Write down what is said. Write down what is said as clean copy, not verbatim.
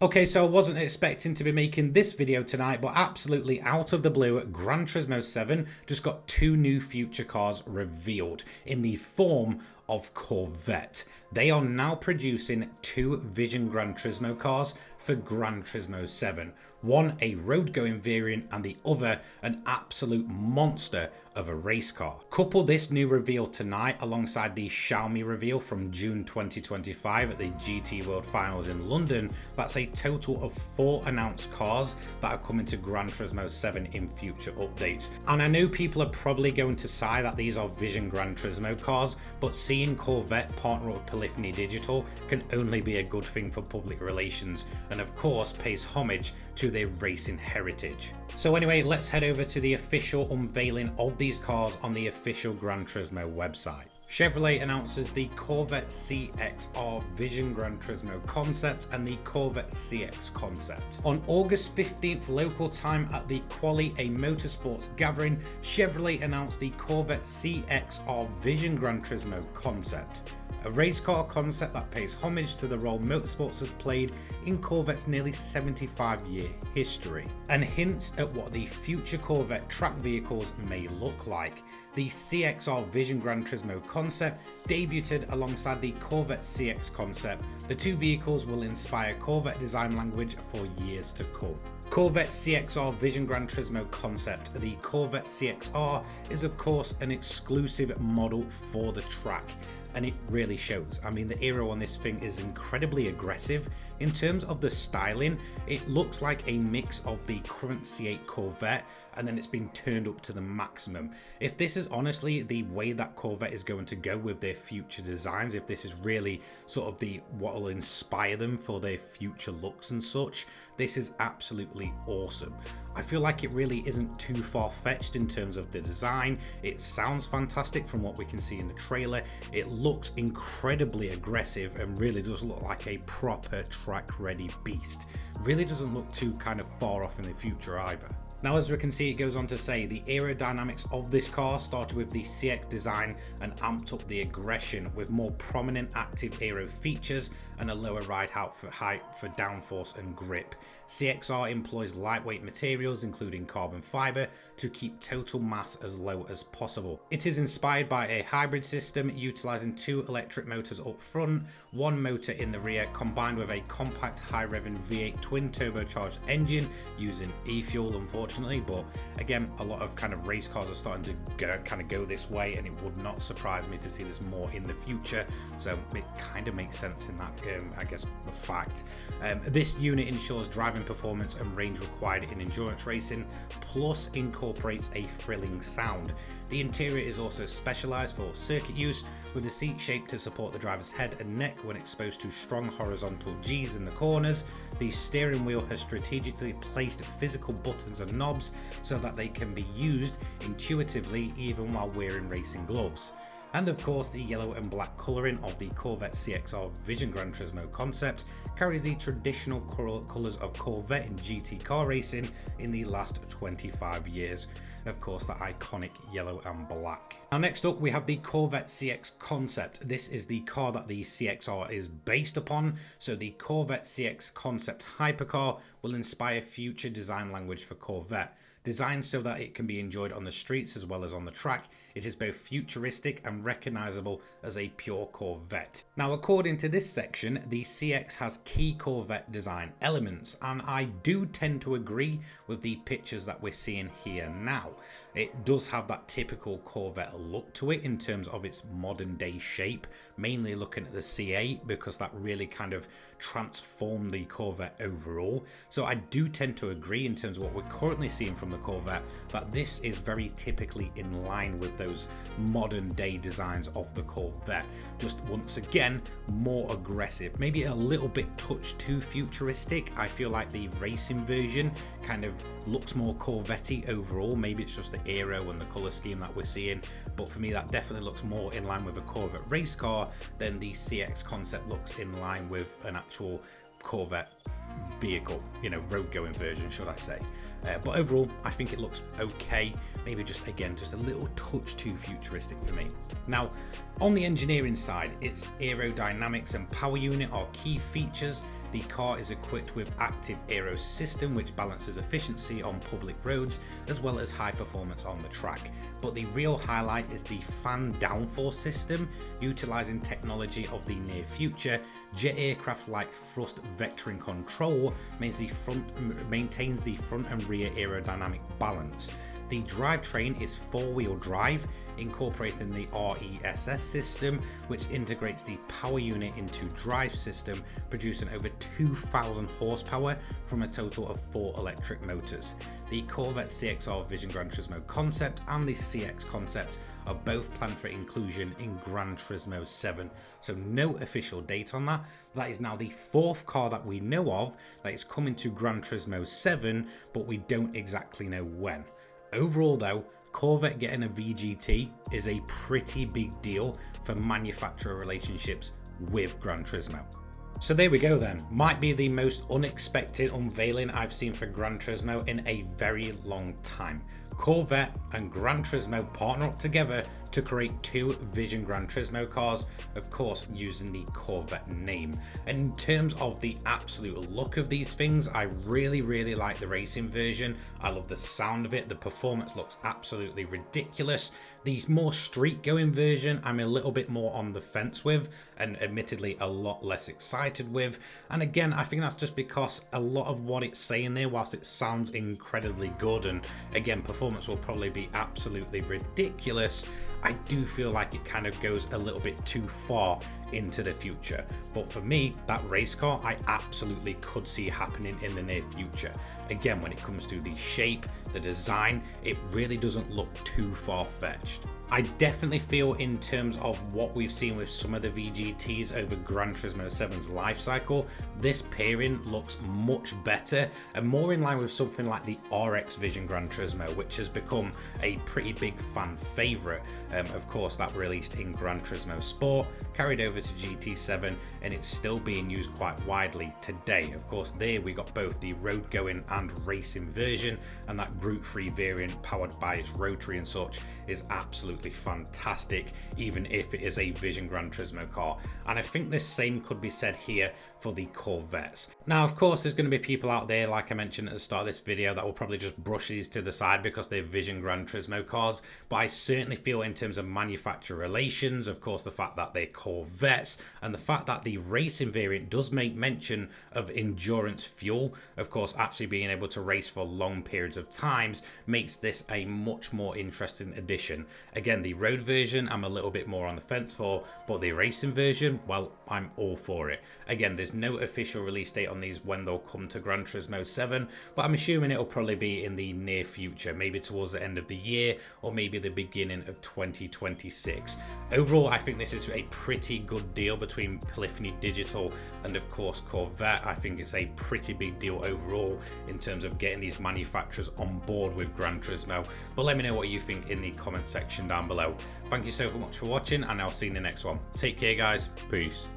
Okay, so I wasn't expecting to be making this video tonight, but absolutely out of the blue, Gran Turismo 7 just got two new future cars revealed in the form of Corvette. They are now producing two Vision Gran Turismo cars for Gran Turismo 7. One a road-going variant and the other an absolute monster of a race car. Couple this new reveal tonight alongside the Xiaomi reveal from June 2025 at the GT World Finals in London, that's a total of 4 announced cars that are coming to Gran Turismo 7 in future updates. And I know people are probably going to sigh that these are Vision Gran Turismo cars, but seeing Corvette partner up with Polyphony Digital can only be a good thing for public relations, and of course pays homage to their racing heritage. So anyway, let's head over to the official unveiling of these cars on the official Gran Turismo website. Chevrolet announces the Corvette CXR Vision Gran Turismo concept and the Corvette CX concept. On August 15th local time at the Quali A Motorsports gathering, Chevrolet announced the Corvette CXR Vision Gran Turismo concept. A race car concept that pays homage to the role motorsports has played in Corvette's nearly 75-year history, and hints at what the future Corvette track vehicles may look like. The CXR Vision Gran Turismo concept debuted alongside the Corvette CX concept. The two vehicles will inspire Corvette design language for years to come. Corvette CXR Vision Gran Turismo concept. The Corvette CXR is of course an exclusive model for the track, and it really shows. I mean, the aero on this thing is incredibly aggressive. In terms of the styling, it looks like a mix of the current C8 Corvette and then it's been turned up to the maximum. If this is honestly the way that Corvette is going to go with their future designs, if this is really sort of what will inspire them for their future looks and such, this is absolutely awesome. I feel like it really isn't too far-fetched in terms of the design. It sounds fantastic from what we can see in the trailer. It looks incredibly aggressive and really does look like a proper track-ready beast. Really doesn't look too kind of far off in the future either. Now, as we can see, it goes on to say the aerodynamics of this car started with the CX design and amped up the aggression with more prominent active aero features and a lower ride height for downforce and grip. CXR employs lightweight materials including carbon fiber to keep total mass as low as possible. It is inspired by a hybrid system utilizing 2 electric motors up front, 1 motor in the rear, combined with a compact high-revving V8 twin turbocharged engine using e-fuel, unfortunately, but again, a lot of kind of race cars are starting to go this way, and it would not surprise me to see this more in the future, so it kind of makes sense in that I guess the fact. This unit ensures driving performance and range required in endurance racing, plus incorporates a thrilling sound. The interior is also specialized for circuit use, with the seat shaped to support the driver's head and neck when exposed to strong horizontal G's in the corners. The steering wheel has strategically placed physical buttons and knobs so that they can be used intuitively even while wearing racing gloves. And of course, the yellow and black colouring of the Corvette CXR Vision Gran Turismo concept carries the traditional colours of Corvette in GT car racing in the last 25 years. Of course, the iconic yellow and black. Now next up, we have the Corvette CX concept. This is the car that the CXR is based upon. So the Corvette CX concept hypercar will inspire future design language for Corvette. Designed so that it can be enjoyed on the streets as well as on the track, it is both futuristic and recognizable as a pure Corvette. Now, according to this section, the CX has key Corvette design elements, and I do tend to agree with the pictures that we're seeing here now. It does have that typical Corvette look to it in terms of its modern day shape, mainly looking at the C8 because that really kind of transformed the Corvette overall. So I do tend to agree in terms of what we're currently seeing from the Corvette, that this is very typically in line with those modern day designs of the Corvette. Just once again, more aggressive, maybe a little bit touch too futuristic. I feel like the racing version kind of looks more Corvette-y overall. Maybe it's just the aero and the color scheme that we're seeing, but for me that definitely looks more in line with a Corvette race car than the CX concept looks in line with an actual Corvette vehicle, you know, road going version, should I say. But overall, I think it looks okay. Maybe just, again, just a little touch too futuristic for me. Now, on the engineering side, its aerodynamics and power unit are key features. The The car is equipped with active aero system, which balances efficiency on public roads as well as high performance on the track. But the real highlight is the fan downforce system, utilizing technology of the near future. Jet aircraft-like thrust vectoring control maintains the front and rear aerodynamic balance. The drivetrain is four-wheel drive, incorporating the RESS system, which integrates the power unit into drive system, producing over 2,000 horsepower from a total of 4 electric motors. The Corvette CXR Vision Gran Turismo concept and the CX concept are both planned for inclusion in Gran Turismo 7, so no official date on that. That is now the 4th car that we know of that is coming to Gran Turismo 7, but we don't exactly know when. Overall though, Corvette getting a VGT is a pretty big deal for manufacturer relationships with Gran Turismo. So there we go then, might be the most unexpected unveiling I've seen for Gran Turismo in a very long time. Corvette and Gran Turismo partner up together to create 2 Vision Gran Turismo cars, of course using the Corvette name. And in terms of the absolute look of these things, I really like the racing version. I love the sound of it, the performance looks absolutely ridiculous. The more street going version I'm a little bit more on the fence with, and admittedly a lot less excited with. And again, I think that's just because a lot of what it's saying there, whilst it sounds incredibly good, and again performance will probably be absolutely ridiculous, I do feel like it kind of goes a little bit too far into the future. But for me, that race car I absolutely could see happening in the near future. Again, when it comes to the shape, the design, it really doesn't look too far-fetched. I definitely feel in terms of what we've seen with some of the VGTs over Gran Turismo 7's life cycle, this pairing looks much better and more in line with something like the RX Vision Gran Turismo, which has become a pretty big fan favourite. Of course, that released in Gran Turismo Sport, carried over to GT7, and it's still being used quite widely today. Of course, there we got both the road going and racing version, and that Group 3 variant powered by its rotary and such is absolutely fantastic, even if it is a Vision Gran Turismo car. And I think the same could be said here for the Corvettes. Now, of course, there's going to be people out there, like I mentioned at the start of this video, that will probably just brush these to the side because they're Vision Gran Turismo cars, but I certainly feel in terms of manufacturer relations, of course, the fact that they're Corvettes and the fact that the racing variant does make mention of endurance fuel, of course, actually being able to race for long periods of times, makes this a much more interesting addition. Again, the road version I'm a little bit more on the fence for, but the racing version, well, I'm all for it. Again, there's no official release date on these when they'll come to Gran Turismo 7, but I'm assuming it'll probably be in the near future, maybe towards the end of the year or maybe the beginning of 2026. Overall, I think this is a pretty good deal between Polyphony Digital and of course Corvette. I think it's a pretty big deal overall in terms of getting these manufacturers on board with Gran Turismo. But let me know what you think in the comment section down below. Thank you so much for watching, and I'll see you in the next one. Take care guys, peace.